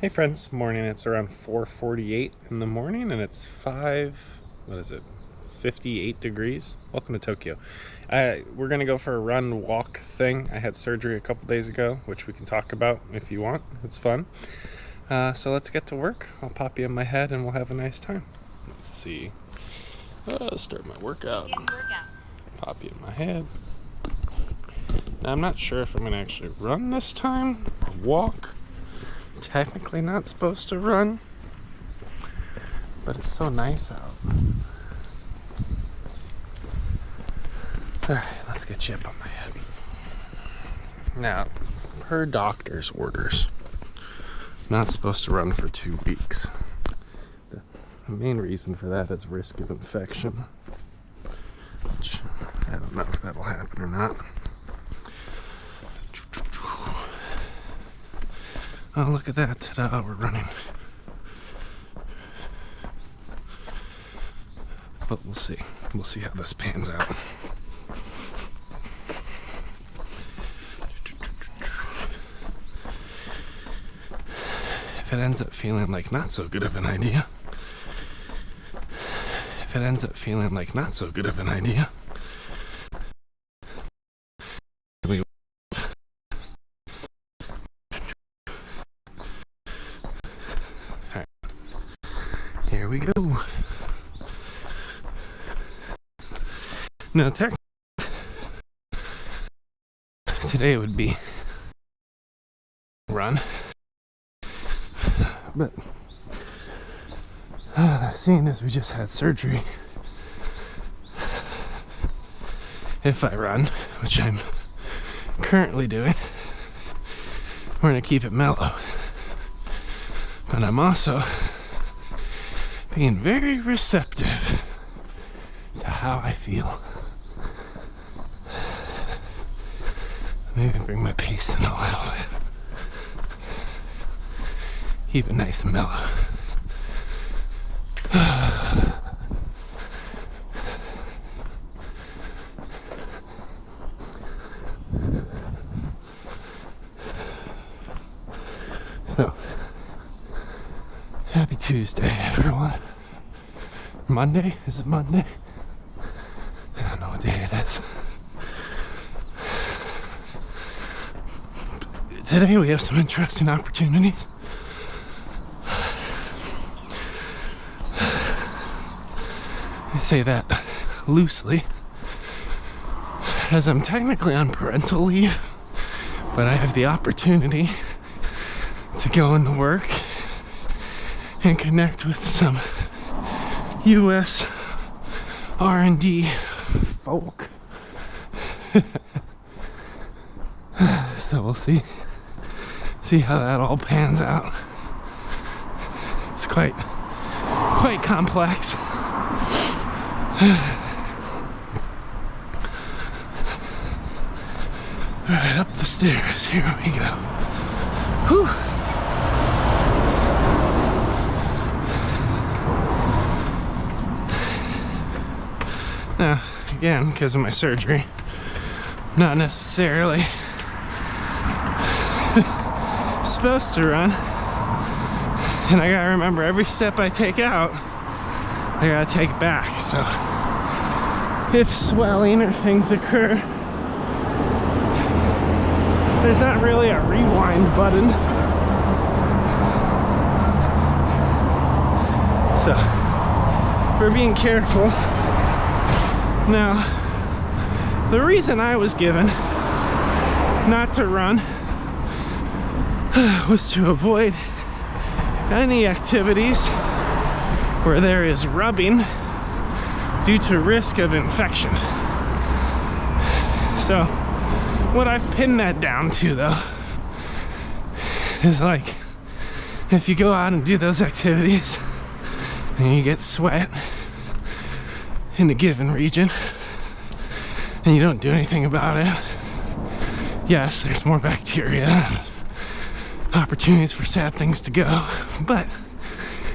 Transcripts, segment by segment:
Hey friends, morning. It's around 4:48 in the morning and it's 58 degrees. Welcome to Tokyo. We're gonna go for a run walk thing. I had surgery a couple days ago, which we can talk about if you want. It's fun. So let's get to work. I'll pop you in my head and we'll have a nice time. Let's see. Start my workout. Pop you in my head. Now I'm not sure if I'm gonna actually run this time or walk. Technically not supposed to run, but it's so nice out. Alright, let's get you up on my head. Now, per doctor's orders, I'm not supposed to run for 2 weeks. The main reason for that is risk of infection, which I don't know if that'll happen or not. Oh, look at that. Ta-da, we're running. But we'll see. We'll see how this pans out. If it ends up feeling like not so good of an idea. Here we go. Now, today would be run, but seeing as we just had surgery, if I run, which I'm currently doing, we're gonna keep it mellow. But I'm also being very receptive to how I feel. Maybe bring my pace in a little bit. Keep it nice and mellow. So, happy Tuesday, everyone. Monday? Is it Monday? I don't know what day it is. Today we have some interesting opportunities. I say that loosely, as I'm technically on parental leave, but I have the opportunity to go into work and connect with some U.S. R&D folk. So we'll see how that all pans out. It's quite complex. All right, up the stairs. Here we go. Whew. Now, again, because of my surgery, not necessarily supposed to run, and I gotta remember every step I take out, I gotta take back. So if swelling or things occur, there's not really a rewind button. So we're being careful. Now, the reason I was given not to run was to avoid any activities where there is rubbing due to risk of infection. So what I've pinned that down to, though, is like, if you go out and do those activities and you get sweat in a given region and you don't do anything about it, yes, there's more bacteria and opportunities for sad things to go, but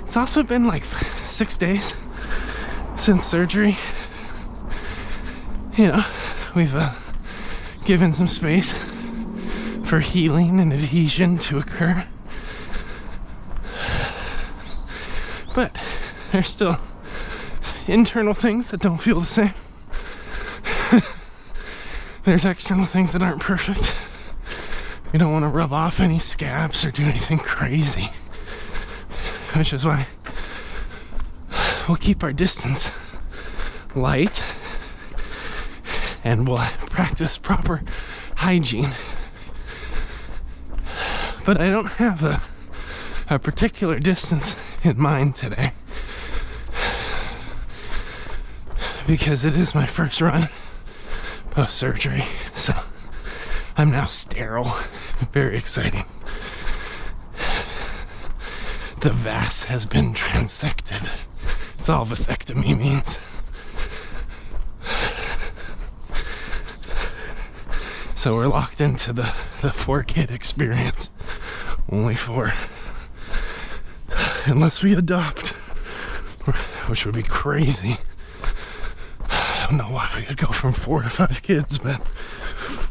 it's also been like 6 days since surgery. You know, we've given some space for healing and adhesion to occur. But there's still internal things that don't feel the same. There's external things that aren't perfect. We don't want to rub off any scabs or do anything crazy, which is why we'll keep our distance light and we'll practice proper hygiene. But I don't have a particular distance in mind today, because it is my first run post-surgery, so I'm now sterile. Very exciting. The vas has been transected. It's all vasectomy means. So we're locked into the 4-kid experience. Only 4. Unless we adopt, which would be crazy. I don't know why we would go from 4 to 5 kids, but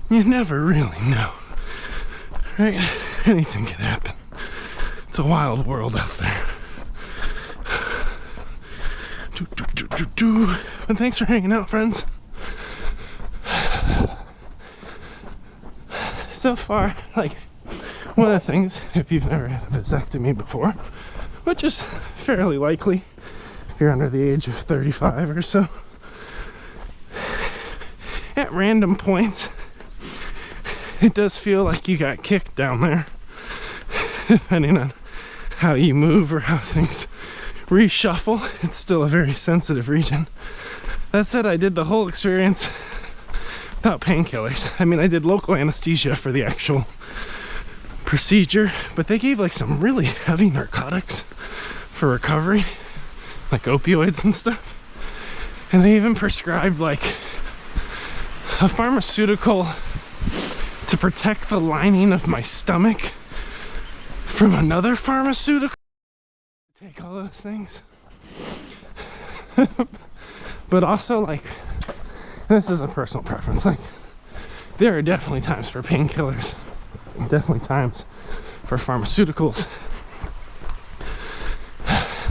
you never really know, right? Anything can happen. It's a wild world out there. And thanks for hanging out, friends. So far, like, one of the things, if you've never had a vasectomy before, which is fairly likely if you're under the age of 35 or so, at random points it does feel like you got kicked down there, depending on how you move or how things reshuffle. It's still a very sensitive region. That said, I did the whole experience without painkillers. I mean, I did local anesthesia for the actual procedure, but they gave like some really heavy narcotics for recovery, like opioids and stuff. And they even prescribed like a pharmaceutical to protect the lining of my stomach from another pharmaceutical. Take all those things. But also, like, this is a personal preference. Like, there are definitely times for painkillers, definitely times for pharmaceuticals.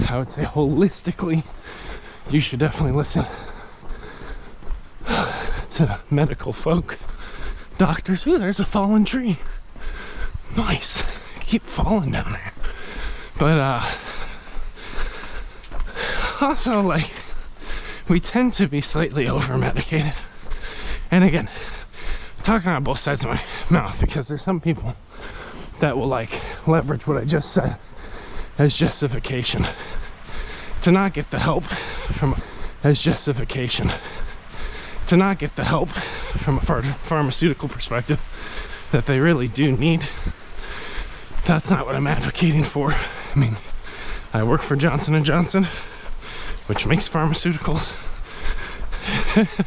I would say holistically, you should definitely listen to medical folk, doctors. Ooh, there's a fallen tree. Nice. Keep falling down there. But also, like, we tend to be slightly over medicated. And again, I'm talking out both sides of my mouth, because there's some people that will like leverage what I just said as justification to not get the help from a pharmaceutical perspective that they really do need. That's not what I'm advocating for. I mean, I work for Johnson & Johnson, which makes pharmaceuticals,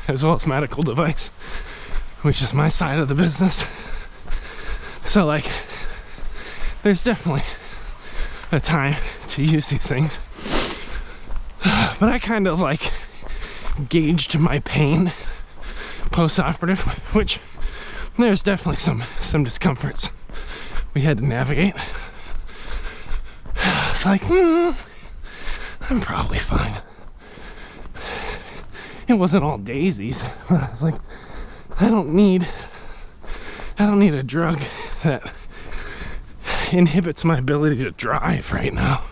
as well as medical device, which is my side of the business. So, like, there's definitely a time to use these things. But I kind of, like, gauged my pain post-operative, which there's definitely some discomforts we had to navigate. It's like, I'm probably fine. It wasn't all daisies, but I was like, I don't need a drug that inhibits my ability to drive right now.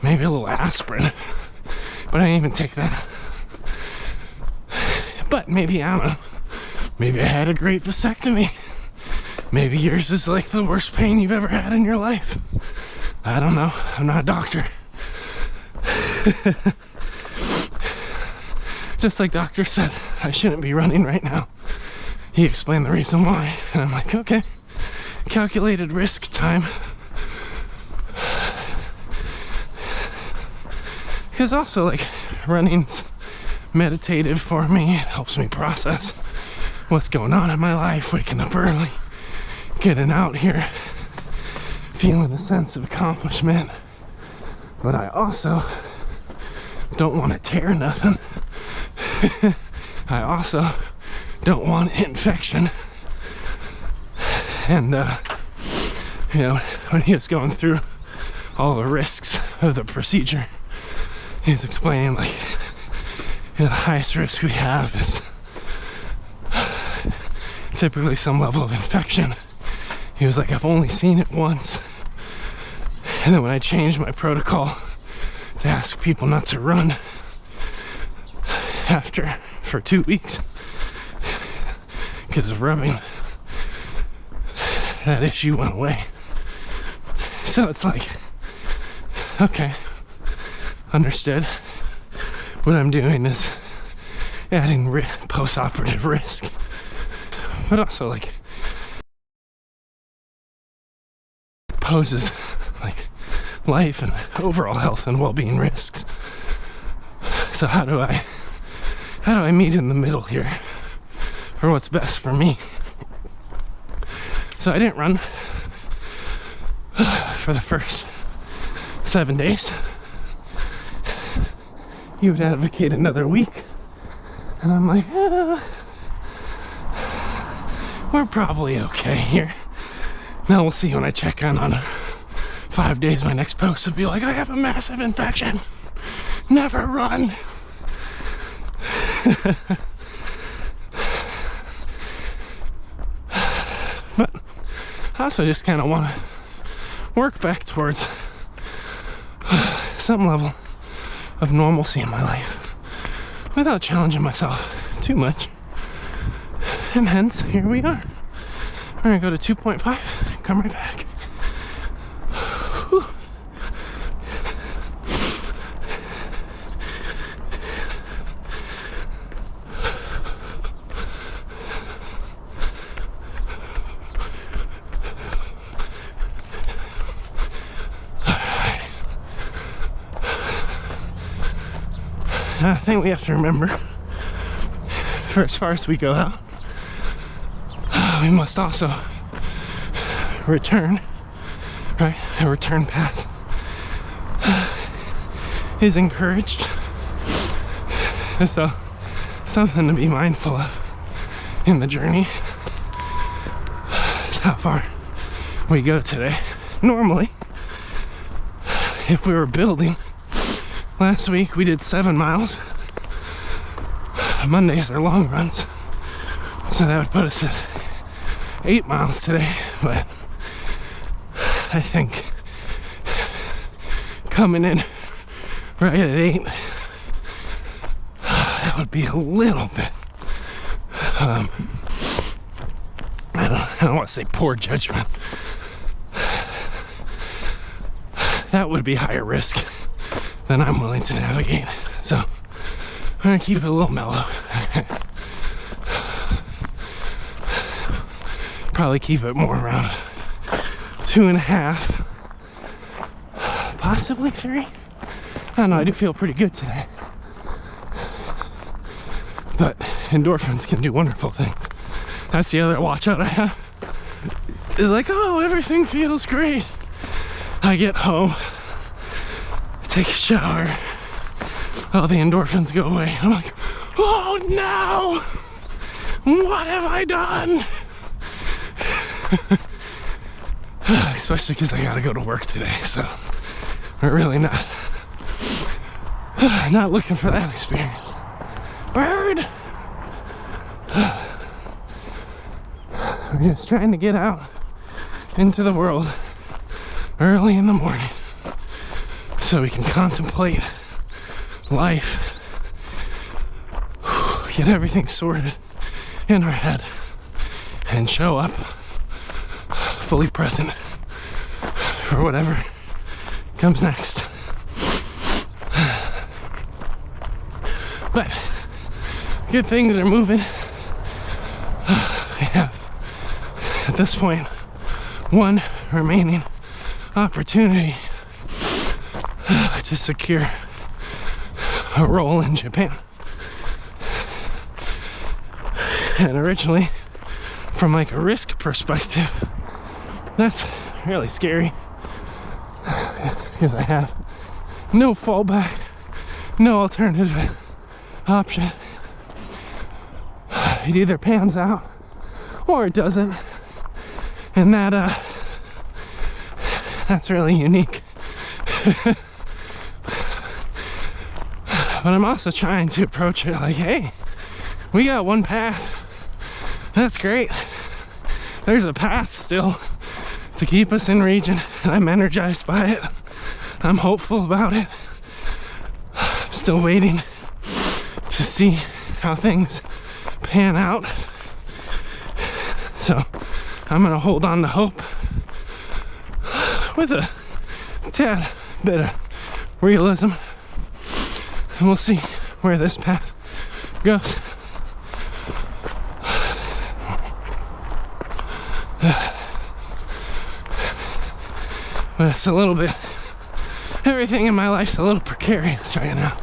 Maybe a little aspirin, but I didn't even take that. But maybe, I don't know, maybe I had a great vasectomy. Maybe yours is like the worst pain you've ever had in your life. I don't know, I'm not a doctor. Just like doctor said, I shouldn't be running right now. He explained the reason why, and I'm like, okay, calculated risk time. Because also, like, running's meditative for me. It helps me process what's going on in my life, waking up early, getting out here, feeling a sense of accomplishment. But I also don't want to tear nothing. I also don't want infection. And you know, when he was going through all the risks of the procedure, he was explaining like, you know, the highest risk we have is typically some level of infection. He was like, I've only seen it once. And then when I changed my protocol to ask people not to run for 2 weeks because of rubbing, that issue went away. So it's like, okay, understood. What I'm doing is adding post-operative risk, but also like poses like life and overall health and well-being risks. So how do I meet in the middle here for what's best for me? So I didn't run for the first 7 days. You would advocate another week, and I'm like, we're probably okay here. Now we'll see when I check on 5 days. My next post will be like, I have a massive infection, never run. But I also just kind of want to work back towards some level of normalcy in my life without challenging myself too much. And hence, here we are. We're gonna go to 2.5, come right back. Whew. I think we have to remember, for as far as we go out, we must also return, right? A return path is encouraged. So, something to be mindful of in the journey is how far we go today. Normally, if we were building, last week we did 7 miles. Mondays are long runs, so that would put us at 8 miles today. But I think coming in right at 8, that would be a little bit, I don't want to say poor judgment. That would be higher risk than I'm willing to navigate. So I'm gonna keep it a little mellow. Probably keep it more around 2.5, possibly 3. I don't know, I do feel pretty good today. But endorphins can do wonderful things. That's the other watch out I have. It's like, oh, everything feels great. I get home, take a shower, all the endorphins go away. I'm like, oh no! What have I done? Especially because I gotta go to work today, so we're really not looking for that experience. Bird! We're just trying to get out into the world early in the morning so we can contemplate life, get everything sorted in our head, and show up fully present for whatever comes next. But good things are moving. We have, at this point, 1 remaining opportunity to secure a role in Japan. And originally, from like a risk perspective, that's really scary because I have no fallback, no alternative option. It either pans out or it doesn't, and that's really unique. But I'm also trying to approach it like, hey, we got one path. That's great. There's a path still to keep us in region, and I'm energized by it. I'm hopeful about it. I'm still waiting to see how things pan out. So I'm gonna hold on to hope with a tad bit of realism, and we'll see where this path goes. But it's a little bit, everything in my life's a little precarious right now.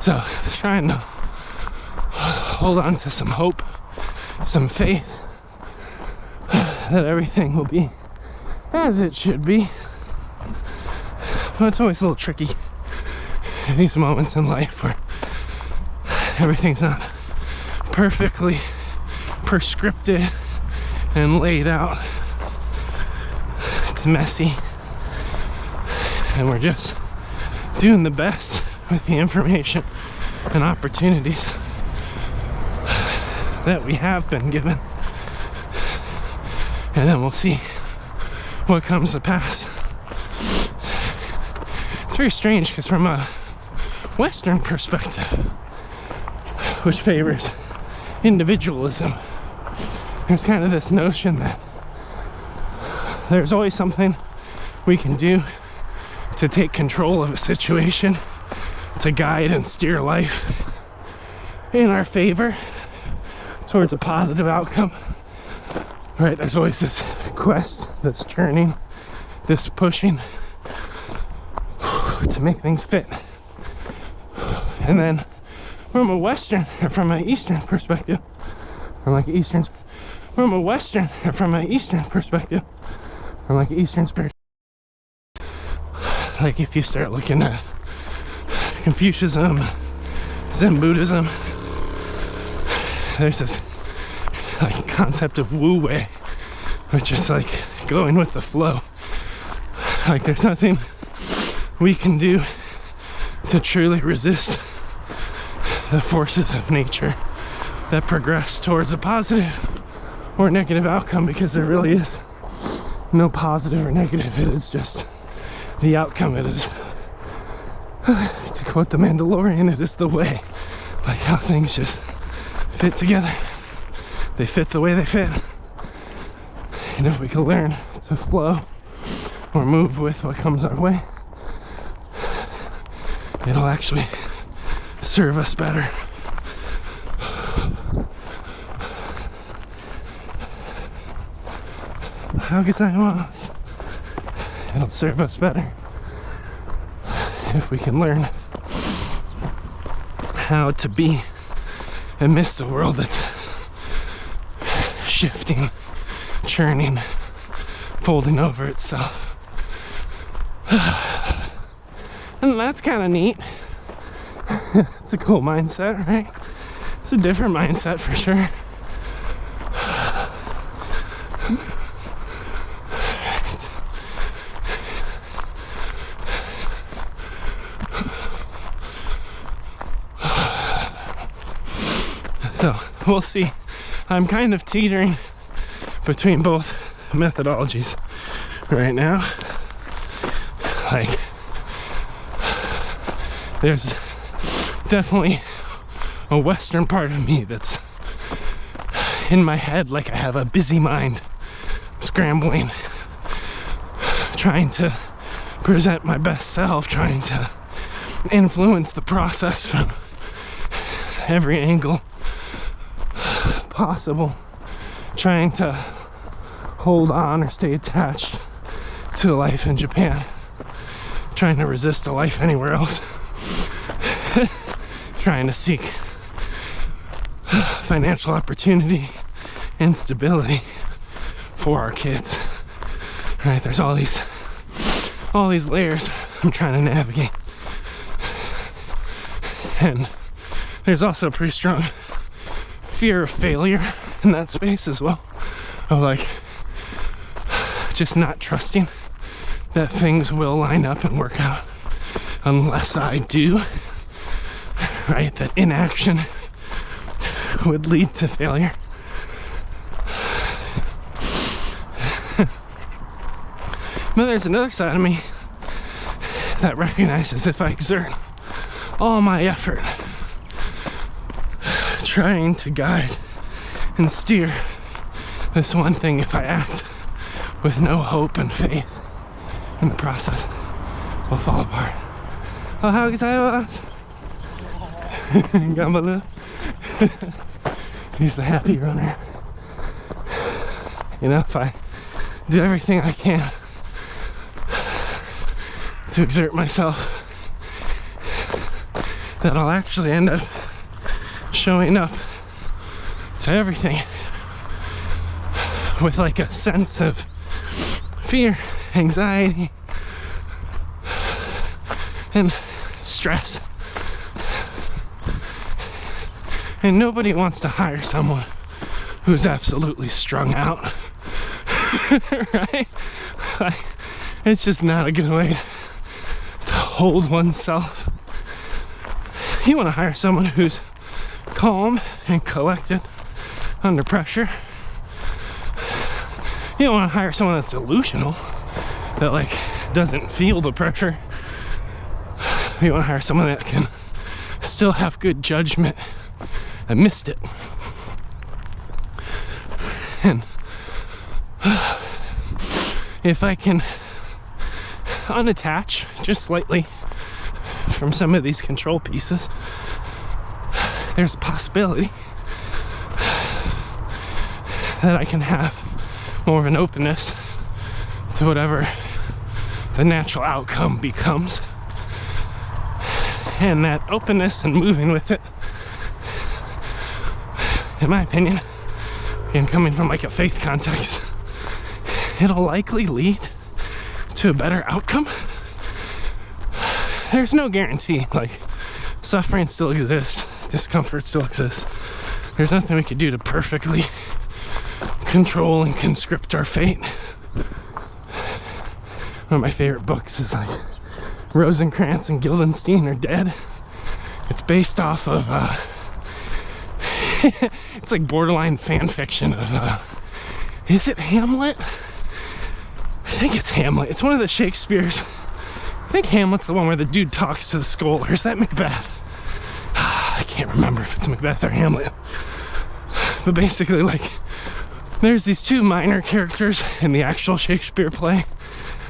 So trying to hold on to some hope, some faith that everything will be as it should be. But it's always a little tricky in these moments in life where everything's not perfectly prescripted and laid out. It's messy, and we're just doing the best with the information and opportunities that we have been given, and then we'll see what comes to pass. It's very strange because from a Western perspective, which favors individualism, there's kind of this notion that there's always something we can do to take control of a situation, to guide and steer life in our favor towards a positive outcome. Right? There's always this quest, this churning, this pushing to make things fit. And then from a Western, or from an Eastern perspective, from like Eastern spirit, like if you start looking at Confucianism, Zen Buddhism, there's this like concept of wu-wei, which is like going with the flow. Like there's nothing we can do to truly resist the forces of nature that progress towards a positive or negative outcome, because there really is no positive or negative. It is just the outcome. It is, to quote the Mandalorian, it is the way. Like how things just fit together. They fit the way they fit. And if we can learn to flow or move with what comes our way, it'll actually serve us better. How gozaimasu. It'll serve us better if we can learn how to be amidst a world that's shifting, churning, folding over itself. And that's kind of neat. It's a cool mindset, right? It's a different mindset for sure. So we'll see. I'm kind of teetering between both methodologies right now. Like, there's definitely a Western part of me that's in my head, like I have a busy mind, scrambling, trying to present my best self, trying to influence the process from every angle possible, trying to hold on or stay attached to a life in Japan, trying to resist a life anywhere else, trying to seek financial opportunity and stability for our kids. Right? There's all these layers I'm trying to navigate, and there's also a pretty strong fear of failure in that space as well, of like just not trusting that things will line up and work out unless I do. right? That inaction would lead to failure. But there's another side of me that recognizes if I exert all my effort trying to guide and steer this one thing, if I act with no hope and faith in the process, will fall apart. Oh, how excited! Gambaloo. He's the happy runner. You know, if I do everything I can to exert myself, that I'll actually end up showing up to everything with like a sense of fear, anxiety, and stress. And nobody wants to hire someone who's absolutely strung out. Right? Like, it's just not a good way to hold oneself. You want to hire someone who's calm and collected under pressure. You don't want to hire someone that's delusional, that like doesn't feel the pressure. You want to hire someone that can still have good judgment amidst it. And if I can unattach just slightly from some of these control pieces, there's a possibility that I can have more of an openness to whatever the natural outcome becomes. And that openness and moving with it, in my opinion, again coming from like a faith context, it'll likely lead to a better outcome. There's no guarantee, like suffering still exists, discomfort still exists. There's nothing we could do to perfectly control and conscript our fate. One of my favorite books is like Rosencrantz and Guildenstern Are Dead. It's based off of it's like borderline fan fiction of is it Hamlet? I think it's Hamlet. It's one of the Shakespeare's. I think Hamlet's the one where the dude talks to the skull, or is that Macbeth? I can't remember if it's Macbeth or Hamlet. But basically, like, there's these two minor characters in the actual Shakespeare play.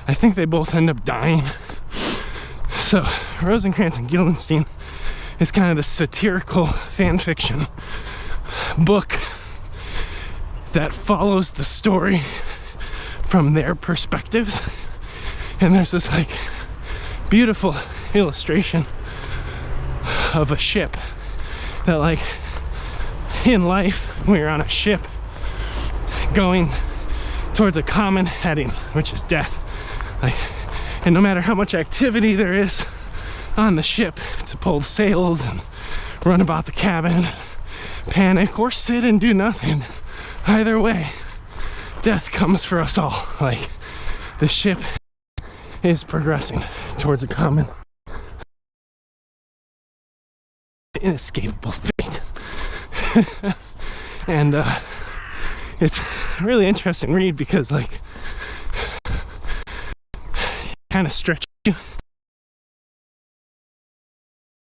I think they both end up dying. So Rosencrantz and Guildenstern is kind of the satirical fan fiction book that follows the story from their perspectives. And there's this like beautiful illustration of a ship that, like, in life we're on a ship going towards a common heading, which is death. Like, and no matter how much activity there is on the ship to pull the sails and run about the cabin, panic, or sit and do nothing, either way, death comes for us all. Like, the ship is progressing towards a common inescapable fate. And it's a really interesting read because, like, kind of stretch you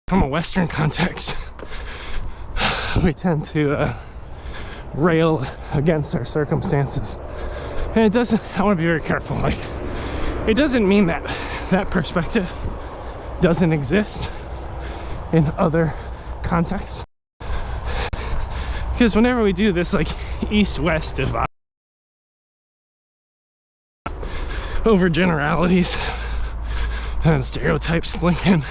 from a Western context. We tend to rail against our circumstances, and it doesn't. I want to be very careful. Like, it doesn't mean that that perspective doesn't exist in other contexts, because whenever we do this, like, east-west divide over generalities and stereotypes linking,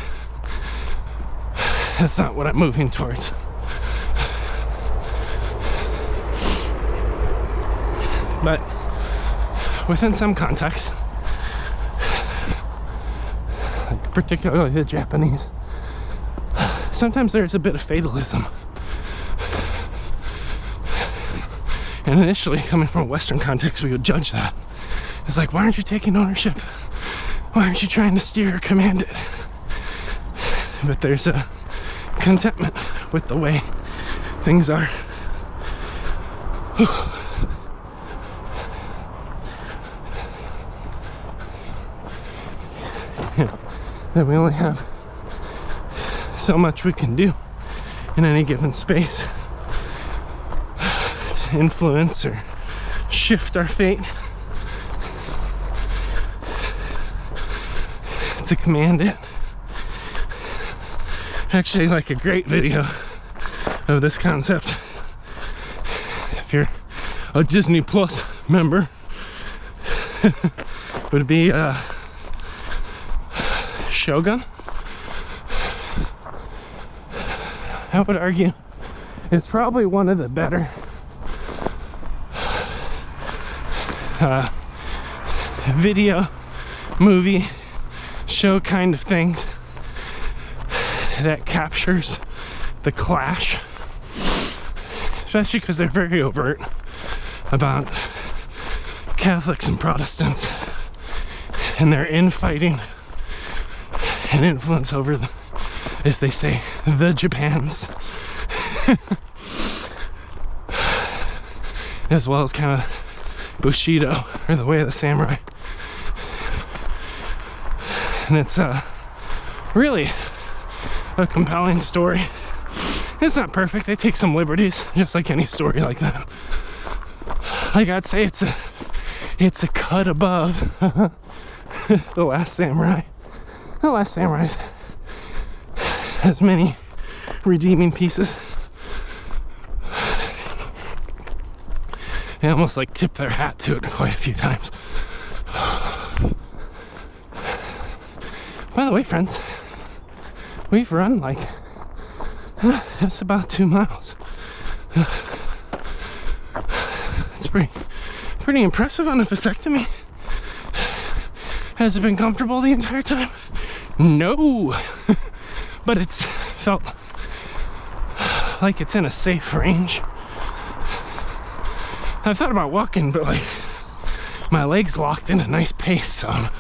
that's not what I'm moving towards. But within some contexts, like particularly the Japanese, sometimes there's a bit of fatalism. And initially, coming from a Western context, we would judge that. It's like, why aren't you taking ownership? Why aren't you trying to steer or command it? But there's a contentment with the way things are. That we only have so much we can do in any given space to influence or shift our fate, to command it. Actually, like a great video of this concept, if you're a Disney Plus member, would be Shogun. I would argue it's probably one of the better video, movie, show kind of things that captures the clash, especially because they're very overt about Catholics and Protestants and their infighting and influence over the, as they say, the Japans. As well as kind of Bushido, or the way of the samurai. And it's really a compelling story. It's not perfect, they take some liberties, just like any story like that. Like I'd say it's a cut above The Last Samurai. The Last Samurai has many redeeming pieces. They almost like tip their hat to it quite a few times. By the way, friends, we've run like that's about 2 miles. It's pretty impressive on a vasectomy. Has it been comfortable the entire time? No. But it's felt like it's in a safe range. I thought about walking, but like my legs locked in a nice pace, so I'm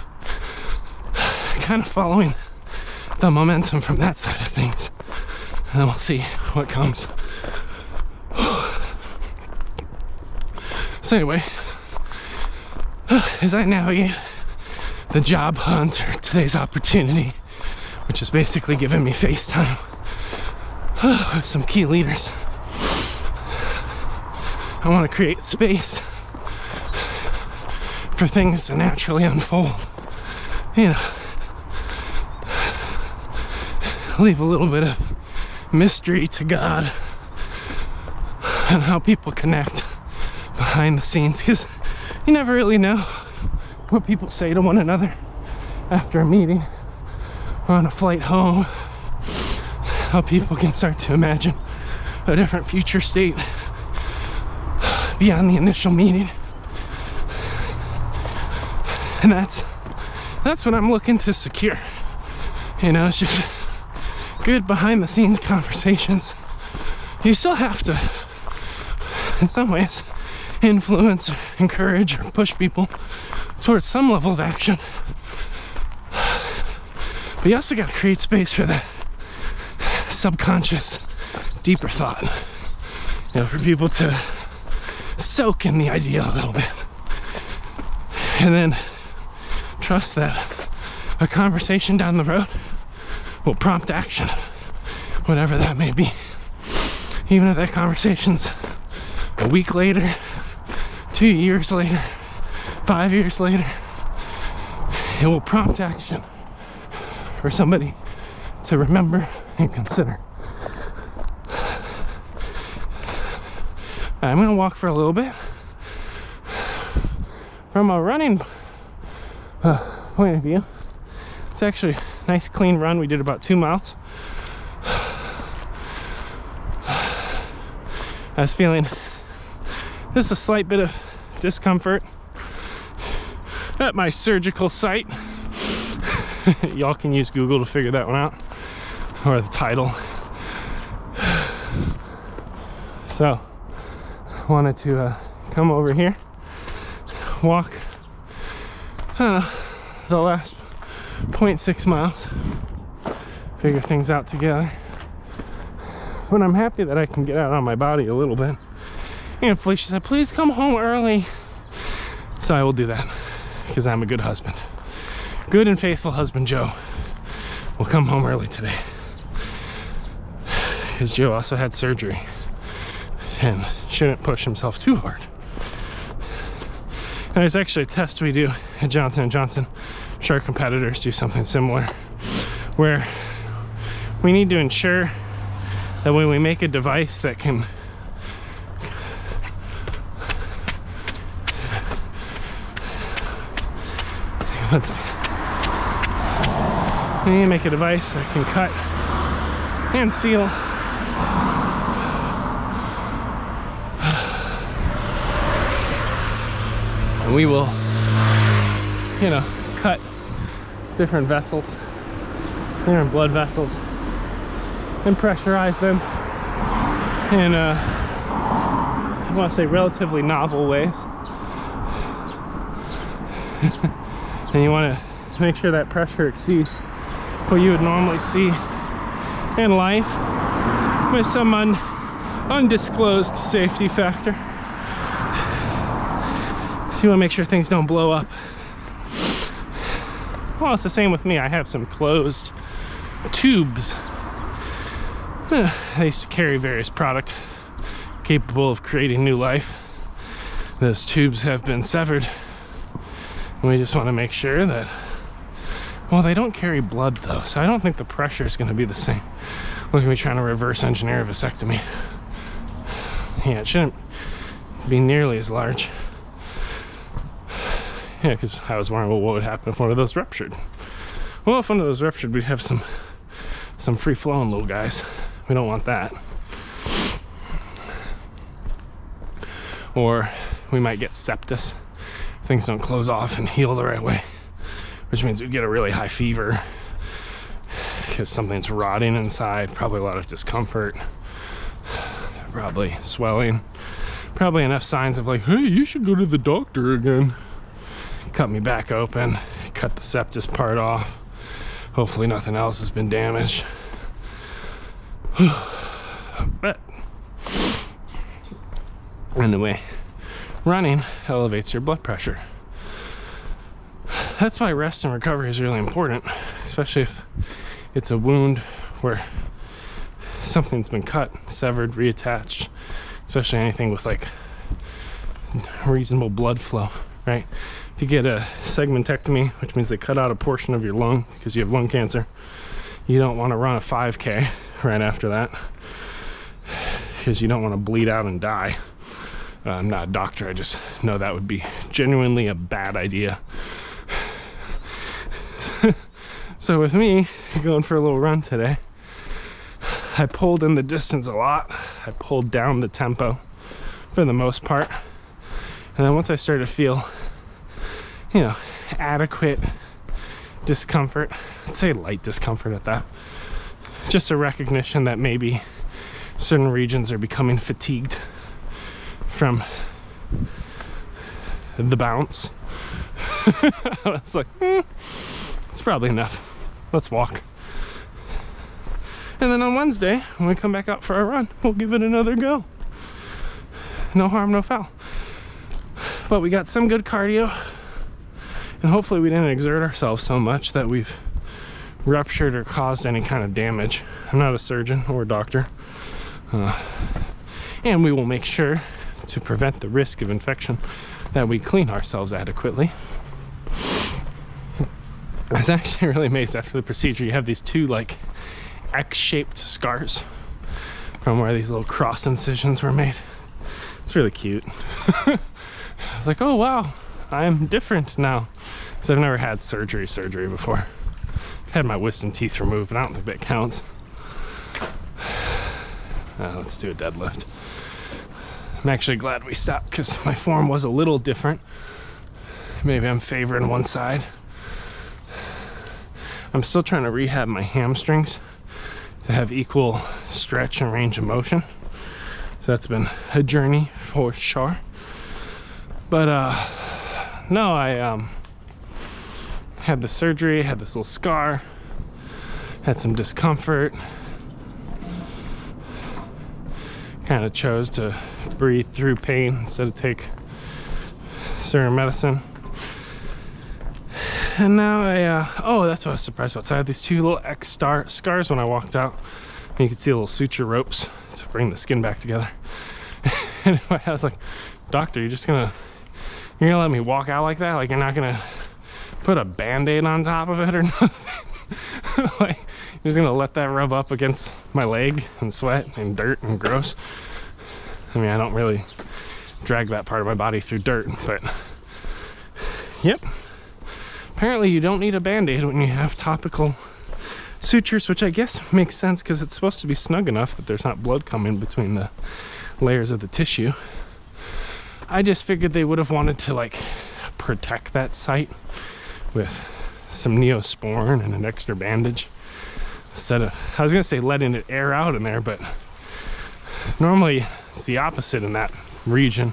kind of following the momentum from that side of things. And then we'll see what comes. So anyway, as I navigate the job hunt or today's opportunity, which is basically giving me FaceTime with some key leaders, I want to create space for things to naturally unfold. You know, leave a little bit of mystery to God and how people connect behind the scenes, because you never really know what people say to one another after a meeting or on a flight home. How people can start to imagine a different future state beyond the initial meeting. And that's what I'm looking to secure. You know, it's just good behind the scenes conversations. You still have to, in some ways, influence, encourage, or push people towards some level of action. But you also got to create space for that subconscious, deeper thought. You know, for people to soak in the idea a little bit. And then trust that a conversation down the road will prompt action, whatever that may be. Even if that conversation's a week later, 2 years later, 5 years later, it will prompt action for somebody to remember and consider. I'm gonna walk for a little bit. From a running point of view, it's actually a nice clean run. We did about 2 miles. I was feeling just a slight bit of discomfort at my surgical site. Y'all can use Google to figure that one out, or the title. So wanted to come over here, walk the last 0.6 miles, figure things out together. But I'm happy that I can get out on my body a little bit. And Felicia said, please come home early. So I will do that, because I'm a good husband. Good and faithful husband Joe will come home early today. Because Joe also had surgery and shouldn't push himself too hard. And there's actually a test we do at Johnson & Johnson. I'm sure our competitors do something similar, where we need to ensure that when we make a device that can we need to make a device that can cut and seal and we will, you know, cut different vessels, different blood vessels, and pressurize them in I want to say relatively novel ways. And you want to make sure that pressure exceeds what you would normally see in life with some undisclosed safety factor. So you want to make sure things don't blow up. Well, it's the same with me. I have some closed tubes. I used to carry various product capable of creating new life. Those tubes have been severed. And we just want to make sure that, well, they don't carry blood though, so I don't think the pressure is going to be the same. Look at me trying to reverse engineer a vasectomy. Yeah, it shouldn't be nearly as large. Yeah, because I was wondering, well, what would happen if one of those ruptured? Well, if one of those ruptured, we'd have some free-flowing little guys. We don't want that. Or we might get sepsis. Things don't close off and heal the right way, which means we get a really high fever because something's rotting inside, probably a lot of discomfort, probably swelling, probably enough signs of like, hey, you should go to the doctor again. Cut me back open, cut the sepsis part off. Hopefully nothing else has been damaged. But anyway, running elevates your blood pressure. That's why rest and recovery is really important, especially if it's a wound where something's been cut, severed, reattached, especially anything with like reasonable blood flow, right? If you get a segmentectomy, which means they cut out a portion of your lung because you have lung cancer, you don't want to run a 5K right after that because you don't want to bleed out and die. I'm not a doctor, I just know that would be genuinely a bad idea. So with me going for a little run today, I pulled in the distance a lot. I pulled down the tempo for the most part. And then once I started to feel, you know, adequate discomfort, I'd say light discomfort at that, just a recognition that maybe certain regions are becoming fatigued from the bounce. I was like, it's probably enough. Let's walk. And then on Wednesday, when we come back out for our run, we'll give it another go. No harm, no foul. But we got some good cardio, and hopefully we didn't exert ourselves so much that we've ruptured or caused any kind of damage. I'm not a surgeon or a doctor. And we will make sure to prevent the risk of infection that we clean ourselves adequately. I was actually really amazed after the procedure. You have these two like X-shaped scars from where these little cross incisions were made. It's really cute. I was like, oh wow, I'm different now. So I've never had surgery before. I've had my wisdom teeth removed, but I don't think that counts. Let's do a deadlift. I'm actually glad we stopped because my form was a little different. Maybe I'm favoring one side. I'm still trying to rehab my hamstrings to have equal stretch and range of motion. So that's been a journey for sure. But no, I had the surgery, had this little scar, had some discomfort. kind of chose to breathe through pain instead of take certain medicine. And now oh, that's what I was surprised about. So I had these 2 little X scars when I walked out. And you could see little suture ropes to bring the skin back together. And I was like, doctor, you're gonna let me walk out like that? Like, you're not gonna put a Band-Aid on top of it or nothing? Like, you're just gonna let that rub up against my leg and sweat and dirt and gross? I mean, I don't really drag that part of my body through dirt, but yep. Apparently you don't need a Band-Aid when you have topical sutures, which I guess makes sense because it's supposed to be snug enough that there's not blood coming between the layers of the tissue. I just figured they would have wanted to like protect that site with some Neosporin and an extra bandage instead of, I was gonna say letting it air out in there, but normally it's the opposite in that region.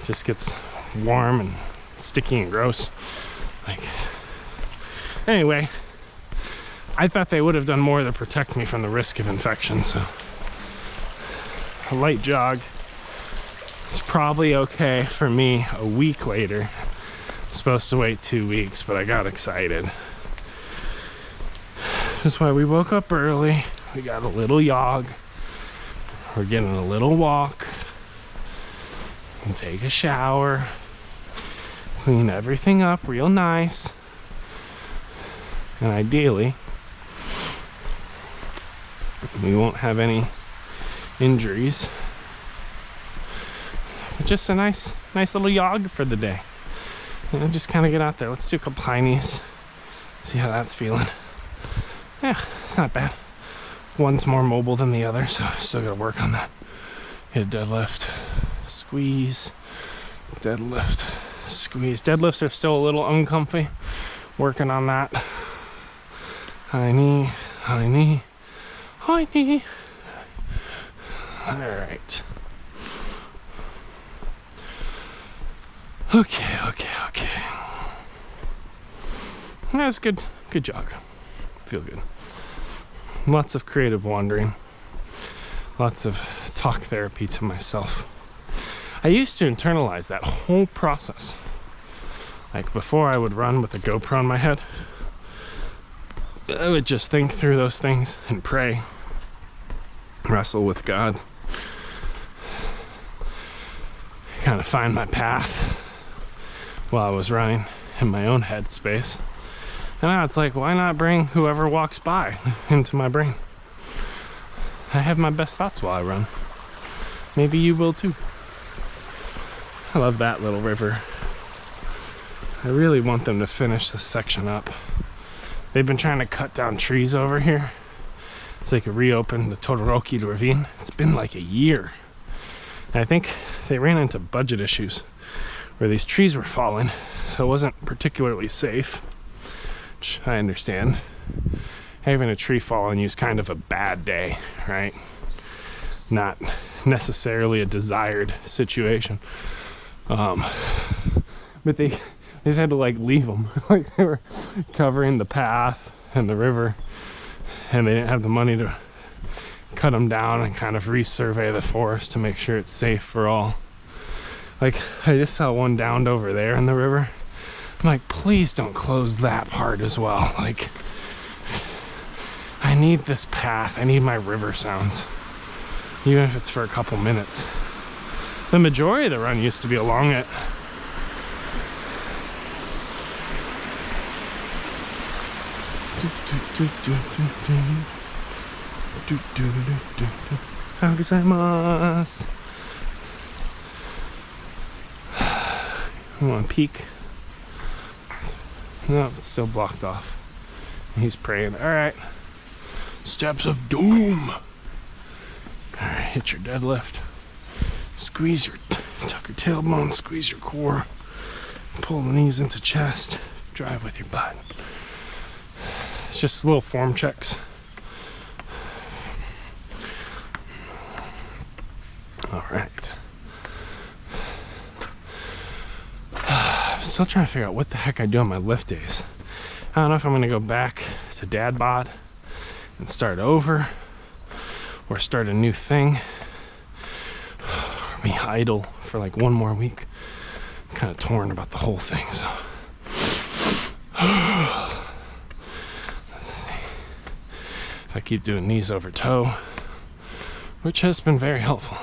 It just gets warm and sticky and gross. Like, anyway, I thought they would have done more to protect me from the risk of infection, so a light jog is probably okay for me a week later. I'm supposed to wait 2 weeks, but I got excited. That's why we woke up early. We got a little jog. We're getting a little walk. And take a shower. Clean everything up real nice. And ideally, we won't have any injuries. But just a nice little jog for the day. You know, just kind of get out there. Let's do a couple high knees. See how that's feeling. Yeah, it's not bad. One's more mobile than the other, so I still gotta work on that. Hit a deadlift, squeeze, deadlift, squeeze. Deadlifts are still a little uncomfy. Working on that. High knee, high knee, high knee. All right. Okay. That's good. Good jog. Feel good. Lots of creative wandering. Lots of talk therapy to myself. I used to internalize that whole process. Like before I would run with a GoPro on my head, I would just think through those things and pray, wrestle with God, kind of find my path while I was running in my own headspace. And now it's like, why not bring whoever walks by into my brain? I have my best thoughts while I run. Maybe you will too. I love that little river. I really want them to finish this section up. They've been trying to cut down trees over here so they could reopen the Todoroki ravine. It's been like a year. And I think they ran into budget issues where these trees were falling, so it wasn't particularly safe, which I understand. Having a tree fall on you is kind of a bad day, right? Not necessarily a desired situation. But they just had to like leave them. Like they were covering the path and the river, and they didn't have the money to cut them down and kind of resurvey the forest to make sure it's safe for all. Like I just saw one downed over there in the river. I'm like, please don't close that part as well. Like, I need this path. I need my river sounds, even if it's for a couple minutes. The majority of the run used to be along it. Gozaimasu. I want to peek. No, it's still blocked off. He's praying. All right. Steps of doom. All right, hit your deadlift. Squeeze your, tuck your tailbone, squeeze your core. Pull the knees into chest. Drive with your butt. It's just little form checks. All right. I'm still trying to figure out what the heck I do on my lift days. I don't know if I'm going to go back to DadBod and start over or start a new thing. be idle for like one more week. I'm kind of torn about the whole thing, so. Let's see. If I keep doing knees over toe, which has been very helpful.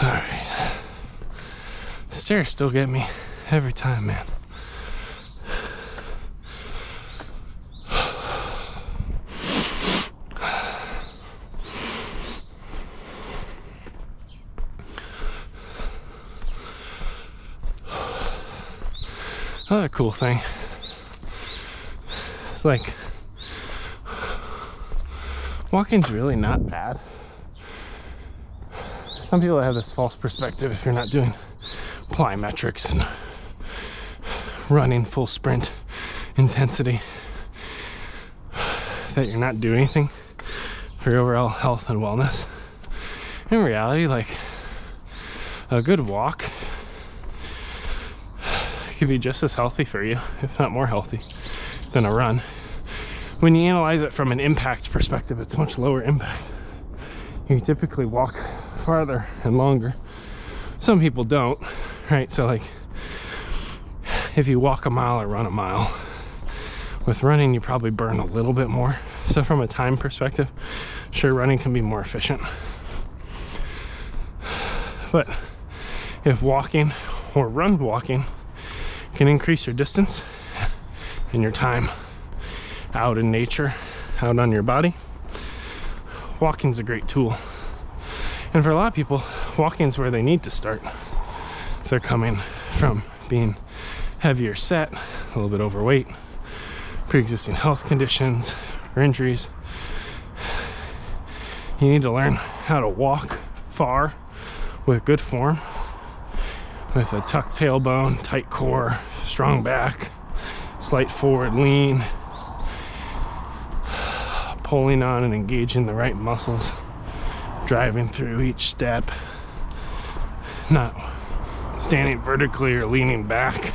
Alright. Stairs still get me every time, man. Another cool thing, it's like walking's really not bad. Some people have this false perspective if you're not doing plyometrics and running full sprint intensity that you're not doing anything for your overall health and wellness. In reality, like a good walk could be just as healthy for you, if not more healthy, than a run. When you analyze it from an impact perspective, it's much lower impact. You can typically walk farther and longer. Some people don't, right? So like if you walk a mile or run a mile, with running you probably burn a little bit more. So from a time perspective, sure, running can be more efficient. But if walking or run walking can increase your distance and your time out in nature, out on your body, walking's a great tool. And for a lot of people, walking's where they need to start. If they're coming from being heavier set, a little bit overweight, pre-existing health conditions or injuries, you need to learn how to walk far with good form, with a tucked tailbone, tight core, strong back, slight forward lean, pulling on and engaging the right muscles, driving through each step, not standing vertically or leaning back,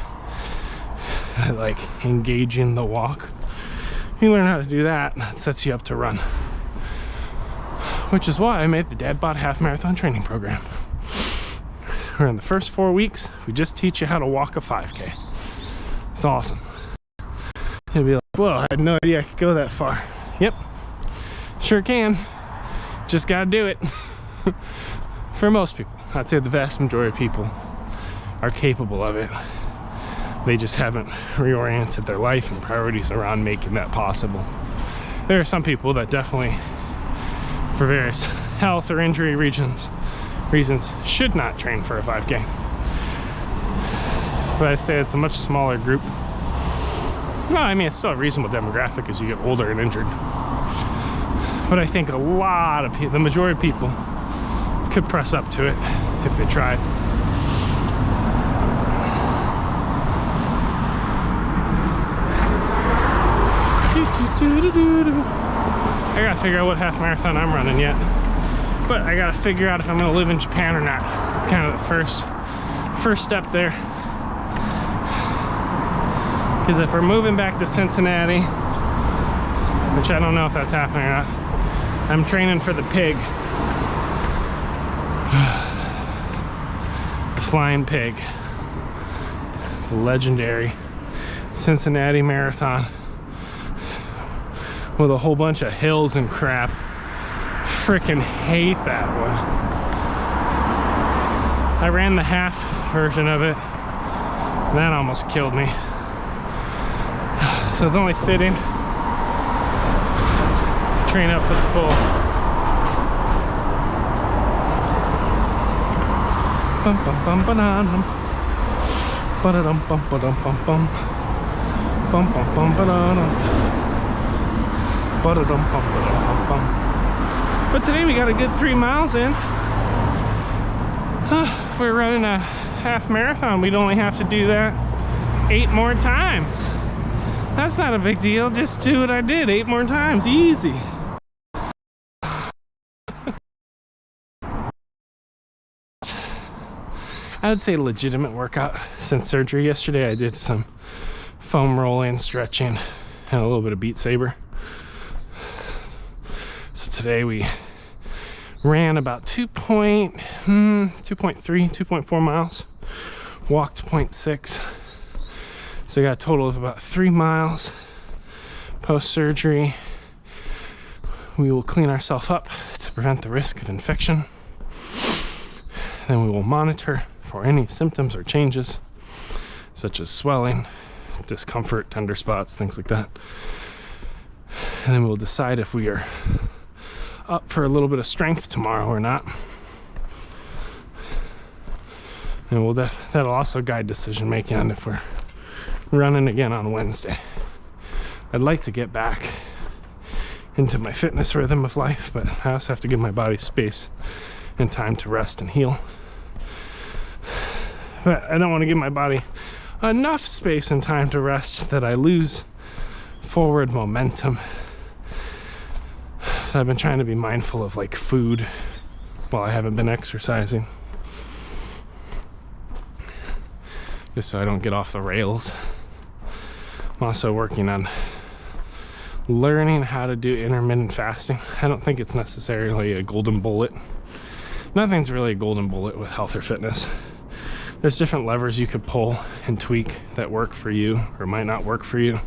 like engaging the walk. You learn how to do that, that sets you up to run. Which is why I made the DadBod half marathon training program. Where in the first 4 weeks, we just teach you how to walk a 5K. It's awesome. You'll be like, whoa, I had no idea I could go that far. Yep, sure can. Just gotta do it. For most people, I'd say the vast majority of people are capable of it. They just haven't reoriented their life and priorities around making that possible. There are some people that definitely, for various health or injury reasons, should not train for a 5K. But I'd say it's a much smaller group. No, I mean, it's still a reasonable demographic as you get older and injured. But I think a lot of people, the majority of people, could press up to it if they tried. I gotta figure out what half marathon I'm running yet. But I gotta figure out if I'm gonna live in Japan or not. It's kind of the first step there. Because if we're moving back to Cincinnati, which I don't know if that's happening or not, I'm training for the pig. The flying pig. The legendary Cincinnati Marathon. With a whole bunch of hills and crap. Freaking hate that one. I ran the half version of it. That almost killed me. So it's only fitting to train up for the full. Bum bum bum ba-dum. Ba-da-dum bum ba-dum bum bum. Bum bum bum ba-da-dum. Ba-da-dum bum ba-dum bum bum. But today we got a good 3 miles in. If we're running a half marathon, we'd only have to do that 8 more times. That's not a big deal. Just do what I did 8 more times. Easy. I would say legitimate workout. Since surgery yesterday, I did some foam rolling, stretching, and a little bit of Beat Saber. So today we ran about 2.3, 2.4 miles, walked 0.6. So we got a total of about 3 miles. Post-surgery, we will clean ourselves up to prevent the risk of infection. Then we will monitor for any symptoms or changes, such as swelling, discomfort, tender spots, things like that. And then we'll decide if we are up for a little bit of strength tomorrow or not. And that'll also guide decision making on if we're running again on Wednesday. I'd like to get back into my fitness rhythm of life, but I also have to give my body space and time to rest and heal. But I don't want to give my body enough space and time to rest that I lose forward momentum. So I've been trying to be mindful of like food while I haven't been exercising, just so I don't get off the rails. I'm also working on learning how to do intermittent fasting. I don't think it's necessarily a golden bullet. Nothing's really a golden bullet with health or fitness. There's different levers you could pull and tweak that work for you or might not work for you.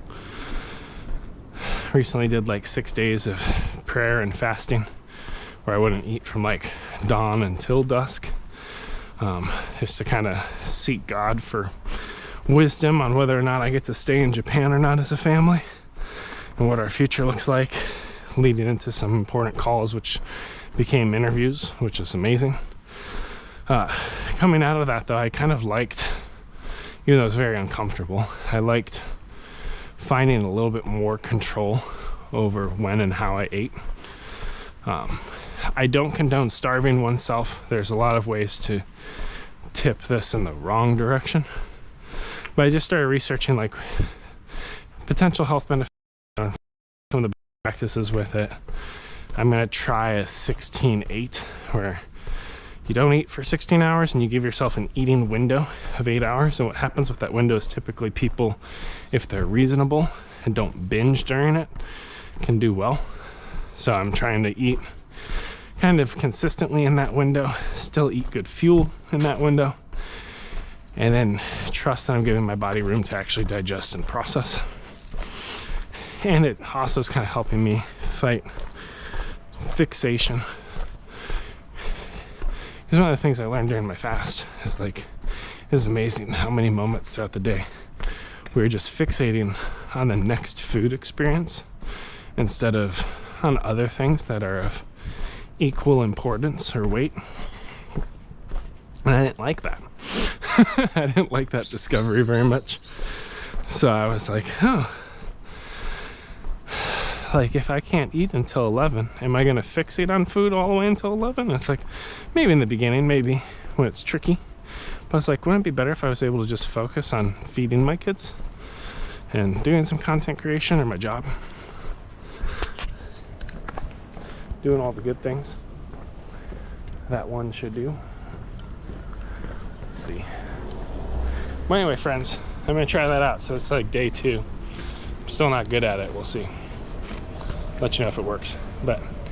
Recently did like 6 days of prayer and fasting where I wouldn't eat from like dawn until dusk, just to kind of seek God for wisdom on whether or not I get to stay in Japan or not as a family, and what our future looks like, leading into some important calls which became interviews, which is amazing. Coming out of that though, I kind of liked, even though it was very uncomfortable, I liked finding a little bit more control over when and how I ate. I don't condone starving oneself. There's a lot of ways to tip this in the wrong direction. But I just started researching like potential health benefits, some of the practices with it. I'm gonna try a 16-8 where you don't eat for 16 hours and you give yourself an eating window of 8 hours. And what happens with that window is typically people, if they're reasonable and don't binge during it, can do well. So I'm trying to eat kind of consistently in that window, still eat good fuel in that window, and then trust that I'm giving my body room to actually digest and process. And it also is kind of helping me fight fixation. Because one of the things I learned during my fast is like, it's amazing how many moments throughout the day we're just fixating on the next food experience instead of on other things that are of equal importance or weight. And I didn't like that. I didn't like that discovery very much. So I was like, oh, like if I can't eat until 11, am I gonna fixate on food all the way until 11? It's like, maybe in the beginning, maybe when it's tricky. But it's like, wouldn't it be better if I was able to just focus on feeding my kids and doing some content creation or my job? Doing all the good things that one should do. Let's see. Well, anyway, friends, I'm gonna try that out. So it's like day 2. I'm still not good at it. We'll see. Let you know if it works. But